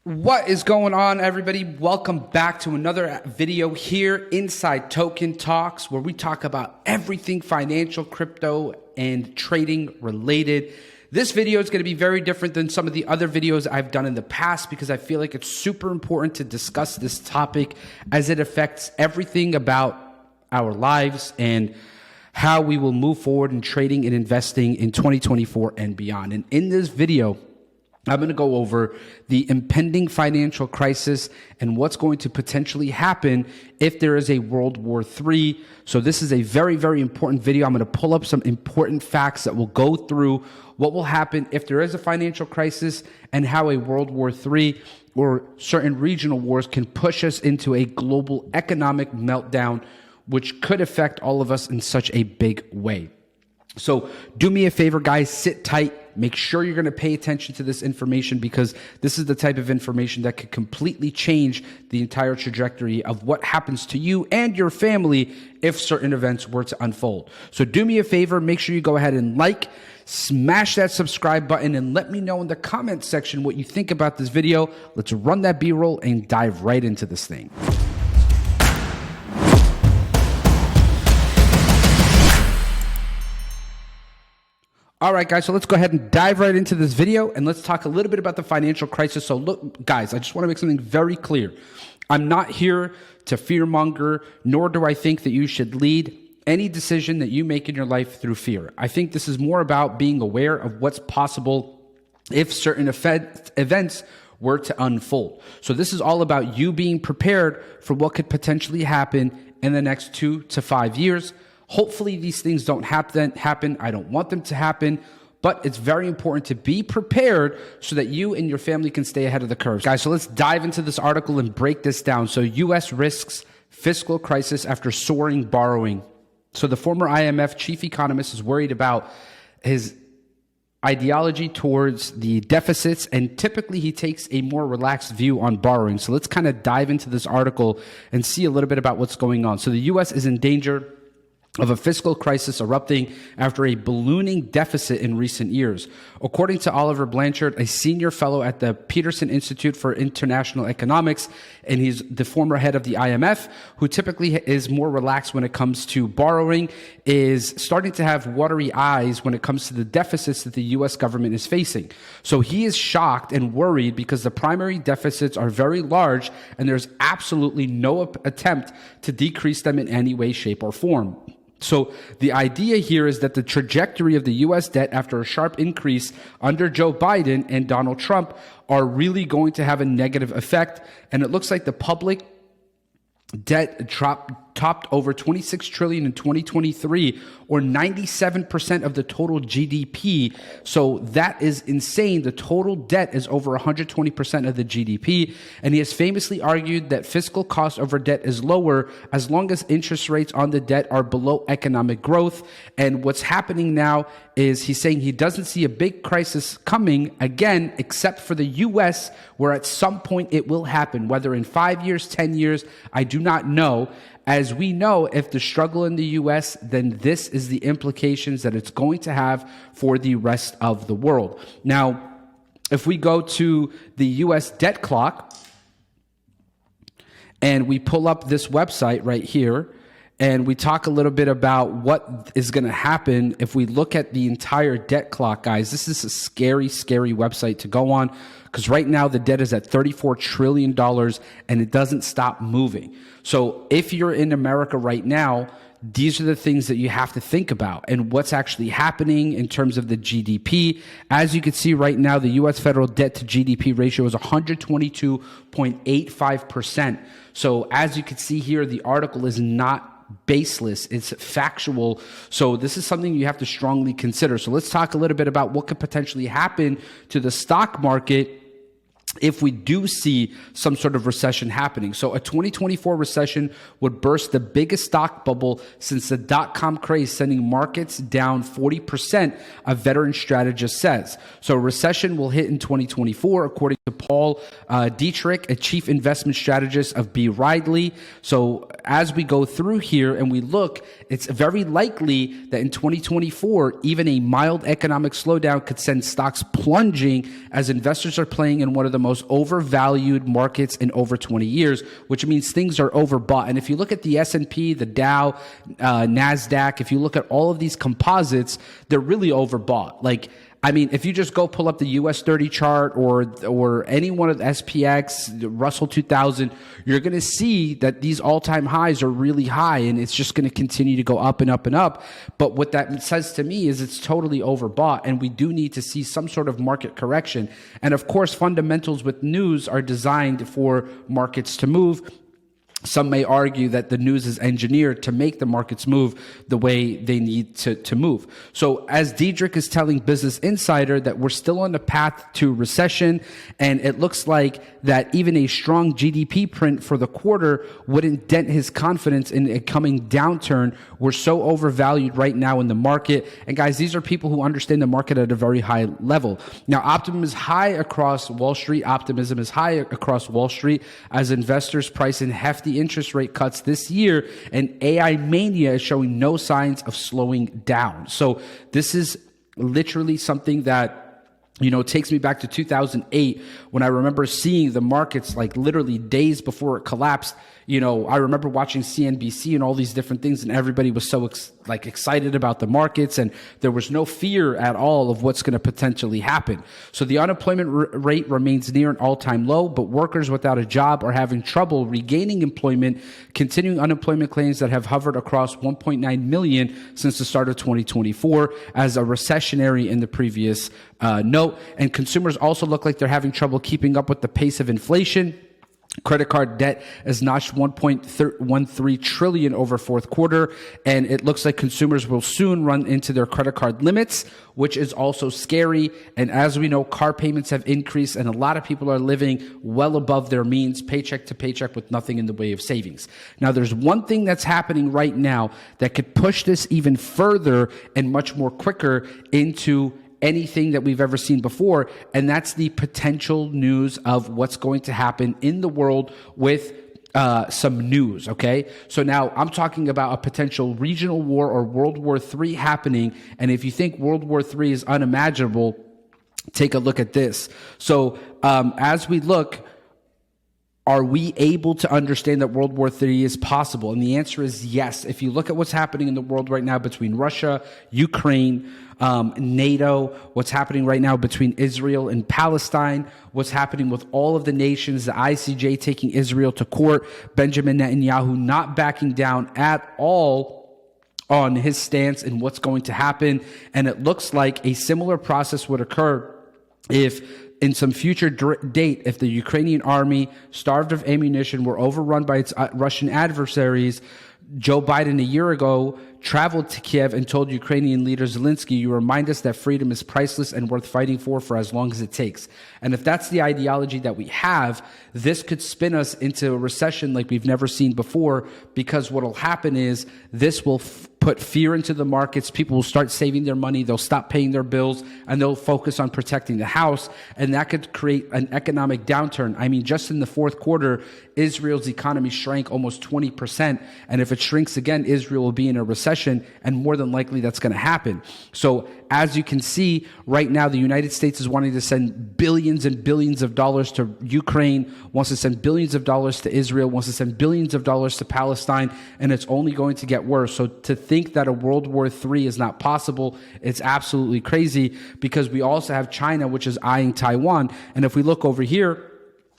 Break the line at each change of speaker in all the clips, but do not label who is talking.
What is going on, everybody? Welcome back to another video here inside Token Talks, where we talk about everything financial, crypto, and trading related. This video is going to be very different than some of the other videos I've done in the past because I feel like it's super important to discuss this topic as it affects everything about our lives and how we will move forward in trading and investing in 2024 and beyond. And in this video, I'm going to go over the impending financial crisis and what's going to potentially happen if there is a World War III. So this is a very, very important video. I'm going to pull up some important facts that will go through what will happen if there is a financial crisis and how a World War III or certain regional wars can push us into a global economic meltdown, which could affect all of us in such a big way. So do me a favor, guys, sit tight. Make sure you're going to pay attention to this information because this is the type of information that could completely change the entire trajectory of what happens to you and your family if certain events were to unfold. So do me a favor, make sure you go ahead and smash that subscribe button, and let me know in the comments section what you think about this video. Let's run that B-roll and dive right into this thing. All right, guys, so let's go ahead and dive right into this video and let's talk a little bit about the financial crisis. So look, guys, I just want to make something very clear. I'm not here to fearmonger, nor do I think that you should lead any decision that you make in your life through fear. I think this is more about being aware of what's possible if certain events were to unfold. So this is all about you being prepared for what could potentially happen in the next 2 to 5 years. Hopefully these things don't happen. I don't want them to happen, but it's very important to be prepared so that you and your family can stay ahead of the curve. Guys, so let's dive into this article and break this down. So U.S. risks fiscal crisis after soaring borrowing. So the former IMF chief economist is worried about his ideology towards the deficits, and typically he takes a more relaxed view on borrowing. So let's kind of dive into this article and see a little bit about what's going on. So the U.S. is in danger of a fiscal crisis erupting after a ballooning deficit in recent years. According to Oliver Blanchard, a senior fellow at the Peterson Institute for International Economics, and he's the former head of the IMF, who typically is more relaxed when it comes to borrowing, is starting to have watery eyes when it comes to the deficits that the U.S. government is facing. So he is shocked and worried because the primary deficits are very large and there's absolutely no attempt to decrease them in any way, shape, or form. So the idea here is that the trajectory of the U.S. debt after a sharp increase under Joe Biden and Donald Trump are really going to have a negative effect. And it looks like the public debt topped over $26 trillion in 2023, or 97% of the total GDP. So that is insane. The total debt is over 120% of the GDP. And he has famously argued that fiscal cost over debt is lower as long as interest rates on the debt are below economic growth. And what's happening now is he's saying he doesn't see a big crisis coming again, except for the U.S., where at some point it will happen, whether in 5 years, 10 years, I do not know. As we know, if the struggle in the U.S., then this is the implications that it's going to have for the rest of the world. Now, if we go to the U.S. debt clock and we pull up this website right here, and we talk a little bit about what is going to happen if we look at the entire debt clock, guys. This is a scary, scary website to go on because right now the debt is at $34 trillion and it doesn't stop moving. So if you're in America right now, these are the things that you have to think about and what's actually happening in terms of the GDP. As you can see right now, the U.S. federal debt to GDP ratio is 122.85%. So as you can see here, the article is not baseless, it's factual. So this is something you have to strongly consider. So let's talk a little bit about what could potentially happen to the stock market if we do see some sort of recession happening. So a 2024 recession would burst the biggest stock bubble since the dot-com craze, sending markets down 40%, a veteran strategist says. So a recession will hit in 2024, according to Paul Dietrich, a chief investment strategist of B. Riley. So as we go through here and we look, it's very likely that in 2024, even a mild economic slowdown could send stocks plunging as investors are playing in one of the most overvalued markets in over 20 years, which means things are overbought. And if you look at the S&P, the Dow, NASDAQ, if you look at all of these composites, they're really overbought. Like, I mean, if you just go pull up the US 30 chart or any one of the SPX, the Russell 2000, you're going to see that these all-time highs are really high, and it's just going to continue to go up and up and up. But what that says to me is it's totally overbought, and we do need to see some sort of market correction. And of course, fundamentals with news are designed for markets to move. Some may argue that the news is engineered to make the markets move the way they need to move. So as Diedrich is telling Business Insider that we're still on the path to recession, and it looks like that even a strong GDP print for the quarter wouldn't dent his confidence in a coming downturn. We're so overvalued right now in the market. And guys, these are people who understand the market at a very high level. Now, optimism is high across Wall Street. Optimism is high across Wall Street as investors price in hefty interest rate cuts this year, and AI mania is showing no signs of slowing down. So this is literally something that, you know, takes me back to 2008 when I remember seeing the markets like literally days before it collapsed. You know, I remember watching CNBC and all these different things, and everybody was so excited about the markets, and there was no fear at all of what's going to potentially happen. So the unemployment rate remains near an all-time low, but workers without a job are having trouble regaining employment, continuing unemployment claims that have hovered across 1.9 million since the start of 2024 as a recessionary in the previous note. And consumers also look like they're having trouble keeping up with the pace of inflation. Credit card debt has notched 1.13 trillion over fourth quarter, and it looks like consumers will soon run into their credit card limits, which is also scary. And as we know, car payments have increased, and a lot of people are living well above their means, paycheck to paycheck, with nothing in the way of savings. Now, there's one thing that's happening right now that could push this even further and much more quicker into anything that we've ever seen before, and that's the potential news of what's going to happen in the world with some news, okay? So now I'm talking about a potential regional war or World War III happening, and if you think World War III is unimaginable, take a look at this. So as we look, are we able to understand that World War III is possible? And the answer is yes. If you look at what's happening in the world right now between Russia, Ukraine, NATO, what's happening right now between Israel and Palestine, what's happening with all of the nations, the ICJ taking Israel to court, Benjamin Netanyahu not backing down at all on his stance and what's going to happen. And it looks like a similar process would occur if in some future date, if the Ukrainian army, starved of ammunition, were overrun by its Russian adversaries. Joe Biden a year ago traveled to Kiev and told Ukrainian leader Zelensky, "You remind us that freedom is priceless and worth fighting for as long as it takes." And if that's the ideology that we have, this could spin us into a recession like we've never seen before, because what will happen is this will put fear into the markets. People will start saving their money. They'll stop paying their bills, and they'll focus on protecting the house. And that could create an economic downturn. I mean, just in the fourth quarter, Israel's economy shrank almost 20%. And if it shrinks again, Israel will be in a recession, and more than likely that's going to happen. So as you can see, right now, the United States is wanting to send billions and billions of dollars to Ukraine, wants to send billions of dollars to Israel, wants to send billions of dollars to Palestine, and it's only going to get worse. So to think that a World War III is not possible, it's absolutely crazy, because we also have China, which is eyeing Taiwan. And if we look over here,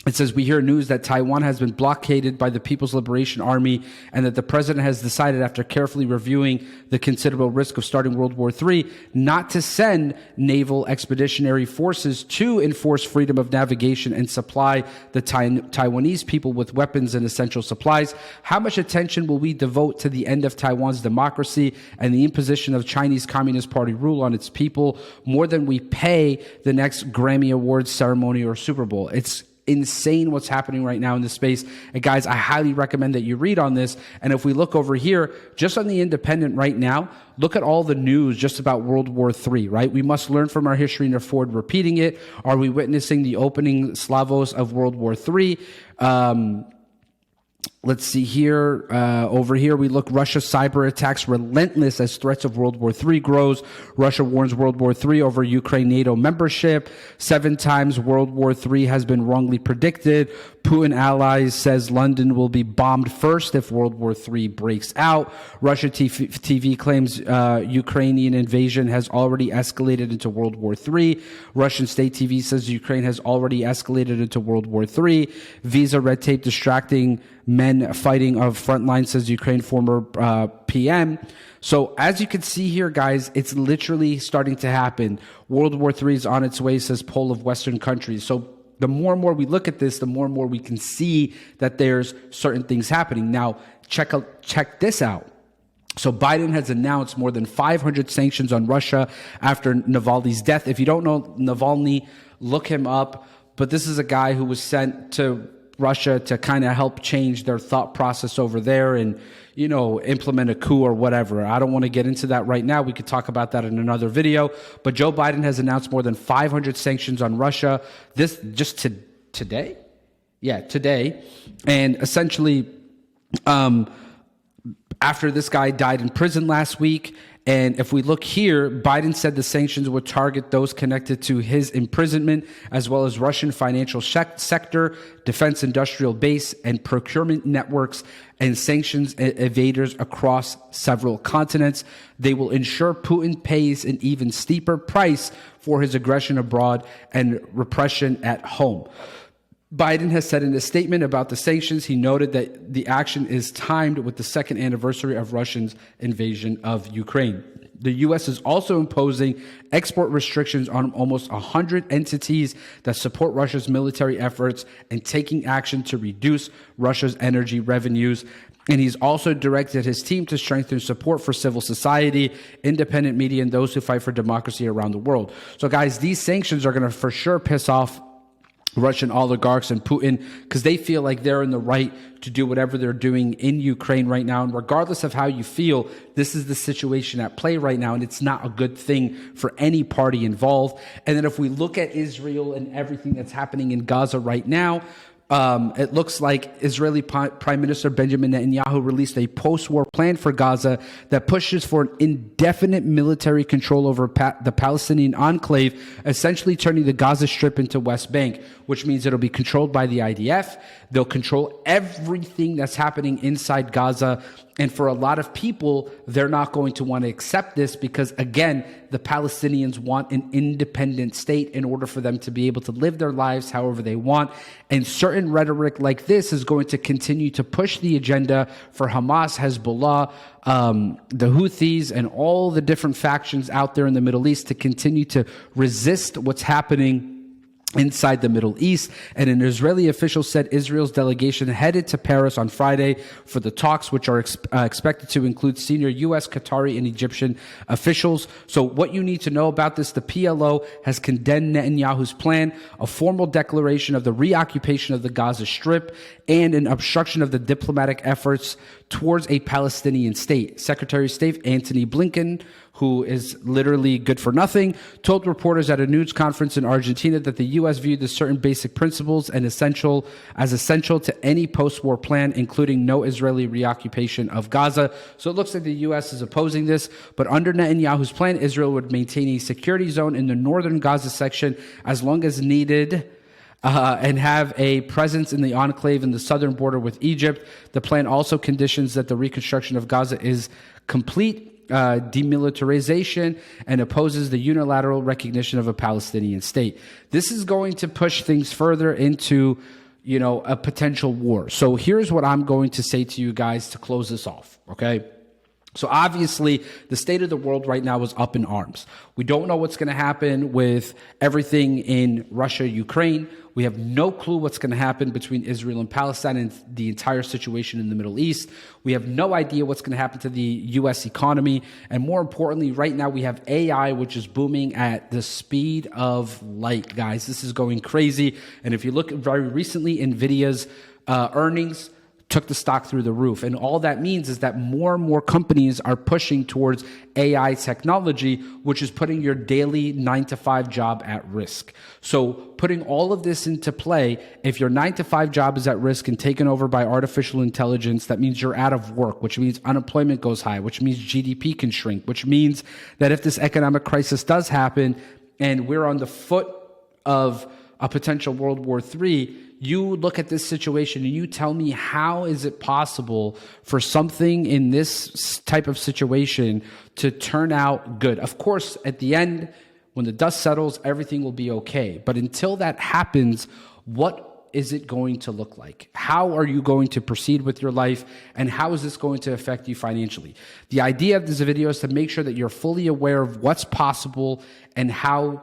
it says, we hear news that Taiwan has been blockaded by the People's Liberation Army, and that the president has decided, after carefully reviewing the considerable risk of starting World War III, not to send naval expeditionary forces to enforce freedom of navigation and supply the Taiwanese people with weapons and essential supplies. How much attention will we devote to the end of Taiwan's democracy and the imposition of Chinese Communist Party rule on its people, more than we pay the next Grammy Awards ceremony or Super Bowl? It's insane what's happening right now in this space. And guys, I highly recommend that you read on this. And if we look over here, just on the Independent right now, look at all the news just about World War III, right? We must learn from our history and avoid repeating it. Are we witnessing the opening slavos of World War III? Let's see here. Over here, we look. Russia cyber attacks relentless as threats of World War III grows. Russia warns World War III over Ukraine NATO membership. 7 times World War III has been wrongly predicted. Putin allies says London will be bombed first if World War III breaks out. Russia TV claims Ukrainian invasion has already escalated into World War III. Russian state TV says Ukraine has already escalated into World War III. Visa red tape distracting men fighting of frontline, says Ukraine former PM. So as you can see here, guys, it's literally starting to happen. World War III is on its way, says poll of Western countries. So the more and more we look at this, the more and more we can see that there's certain things happening. Now, check this out. So Biden has announced more than 500 sanctions on Russia after Navalny's death. If you don't know Navalny, look him up. But this is a guy who was sent to Russia to kind of help change their thought process over there and, you know, implement a coup or whatever. I don't want to get into that right now. We could talk about that in another video. But Joe Biden has announced more than 500 sanctions on Russia. This just today? Yeah, today. And essentially, after this guy died in prison last week. And if we look here, Biden said the sanctions would target those connected to his imprisonment, as well as Russian financial sector, defense industrial base, and procurement networks, and sanctions evaders across several continents. They will ensure Putin pays an even steeper price for his aggression abroad and repression at home. Biden has said in a statement about the sanctions, he noted that the action is timed with the second anniversary of Russia's invasion of Ukraine. The U.S. is also imposing export restrictions on almost 100 entities that support Russia's military efforts and taking action to reduce Russia's energy revenues. And he's also directed his team to strengthen support for civil society, independent media, and those who fight for democracy around the world. So, guys, these sanctions are going to for sure piss off Russian oligarchs and Putin, because they feel like they're in the right to do whatever they're doing in Ukraine right now. And regardless of how you feel, this is the situation at play right now, and it's not a good thing for any party involved. And then if we look at Israel and everything that's happening in Gaza right now, it looks like Israeli Prime Minister Benjamin Netanyahu released a post-war plan for Gaza that pushes for an indefinite military control over the Palestinian enclave, essentially turning the Gaza Strip into West Bank, which means it'll be controlled by the IDF. They'll control everything that's happening inside Gaza. And for a lot of people, they're not going to want to accept this because, again, the Palestinians want an independent state in order for them to be able to live their lives however they want. And certain rhetoric like this is going to continue to push the agenda for Hamas, Hezbollah, the Houthis, and all the different factions out there in the Middle East to continue to resist what's happening inside the Middle East. And an Israeli official said Israel's delegation headed to Paris on Friday for the talks, which are expected to include senior U.S., Qatari, and Egyptian officials. So what you need to know about this, the PLO has condemned Netanyahu's plan, a formal declaration of the reoccupation of the Gaza Strip, and an obstruction of the diplomatic efforts towards a Palestinian state. Secretary of State Antony Blinken, who is literally good for nothing, told reporters at a news conference in Argentina that the U.S. viewed the certain basic principles and essential to any post-war plan, including no Israeli reoccupation of Gaza. So it looks like the U.S. is opposing this, but under Netanyahu's plan, Israel would maintain a security zone in the northern Gaza section as long as needed, and have a presence in the enclave in the southern border with Egypt. The plan also conditions that the reconstruction of Gaza is complete demilitarization and opposes the unilateral recognition of a Palestinian state. This is going to push things further into, you know, a potential war. So here's what I'm going to say to you guys to close this off, okay? So obviously, the state of the world right now is up in arms. We don't know what's going to happen with everything in Russia, Ukraine. We have no clue what's going to happen between Israel and Palestine and the entire situation in the Middle East. We have no idea what's going to happen to the U.S. economy. And more importantly, right now we have AI, which is booming at the speed of light, guys. This is going crazy. And if you look very recently, NVIDIA's earnings took the stock through the roof. And all that means is that more and more companies are pushing towards AI technology, which is putting your daily 9 to 5 job at risk. So putting all of this into play, if your 9 to 5 job is at risk and taken over by artificial intelligence, that means you're out of work, which means unemployment goes high, which means GDP can shrink, which means that if this economic crisis does happen and we're on the foot of a potential World War III, you look at this situation and you tell me, how is it possible for something in this type of situation to turn out good? Of course, at the end, when the dust settles, everything will be okay. But until that happens, what is it going to look like? How are you going to proceed with your life? And how is this going to affect you financially? The idea of this video is to make sure that you're fully aware of what's possible and how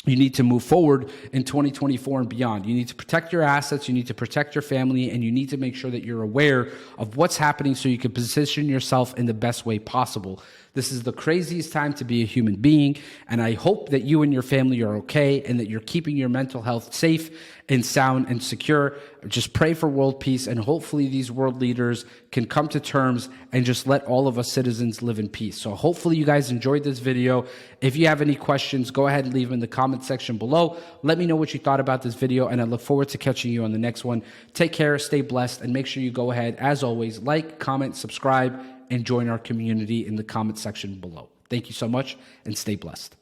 you need to move forward in 2024 and beyond. You need to protect your assets, you need to protect your family, and you need to make sure that you're aware of what's happening so you can position yourself in the best way possible. This is the craziest time to be a human being, and I hope that you and your family are okay and that you're keeping your mental health safe and sound and secure. Just pray for world peace, and hopefully these world leaders can come to terms and just let all of us citizens live in peace. So hopefully you guys enjoyed this video. If you have any questions, go ahead and leave them in the comment section below. Let me know what you thought about this video, and I look forward to catching you on the next one. Take care, stay blessed, and make sure you go ahead, as always, like, comment, subscribe, and join our community in the comment section below. Thank you so much, and stay blessed.